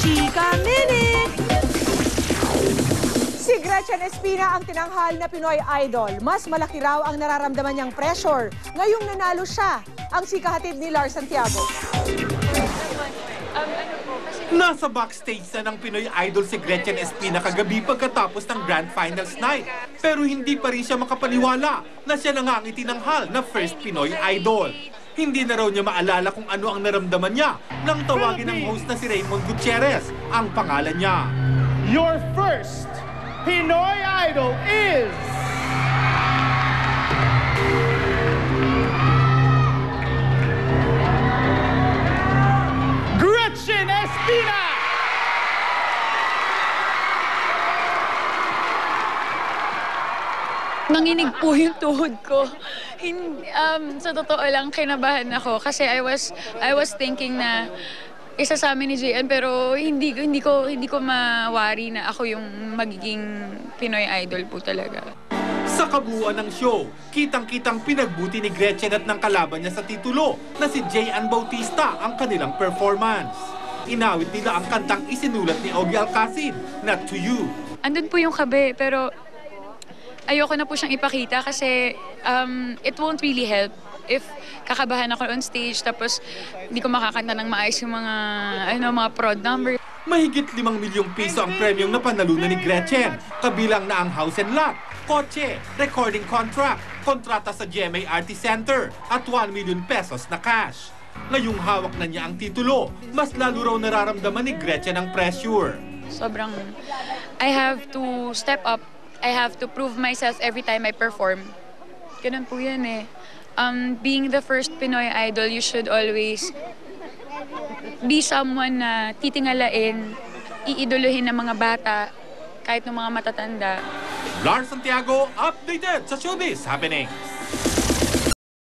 Chika Minute! Si Gretchen Espina ang tinanghal na Pinoy idol. Mas malaki raw ang nararamdaman niyang pressure. Ngayong nanalo siya, ang sikahatid ni Lars Santiago. Nasa backstage na ng Pinoy Idol si Gretchen Espina kagabi pagkatapos ng Grand Finals night. Pero hindi pa rin siya makapaniwala na siya na nga ang itinanghal na first Pinoy Idol. Hindi na raw niya maalala kung ano ang naramdaman niya nang tawagin ng host na si Raymond Gutierrez ang pangalan niya. Your first Pinoy Idol is... Gretchen Espina! Nanginig po yung tuhod ko. Sa totoo lang, kinabahan ako kasi I was thinking na isa sa amin ni JN pero hindi ko mawari na ako yung magiging Pinoy Idol po talaga. Sa kabuuan ng show, kitang-kitang pinagbuti ni Gretchen at ng kalaban niya sa titulo na si J.Ann Bautista ang kanilang performance. Inawit nila ang kantang isinulat ni Ogie Alcacid na To You. Andun po yung kabe pero ayoko na po siyang ipakita kasi it won't really help if kakabahan ako on stage tapos hindi ko makakanta ng maayos yung mga prod number. Mahigit 5 milyong piso ang premyong napanalunan ni Gretchen. Kabilang na ang house and lot, kotse, recording contract, kontrata sa GMA Artist Center at 1 million pesos na cash. Ngayong hawak na niya ang titulo, mas lalo raw nararamdaman ni Gretchen ang pressure. Sobrang, I have to step up. I have to prove myself every time I perform. Ganun po yan eh. Being the first Pinoy Idol, you should always be someone na titingalain, iidolohin ng mga bata, kahit ng mga matatanda. Lars Santiago, updated sa Showbiz Happenings.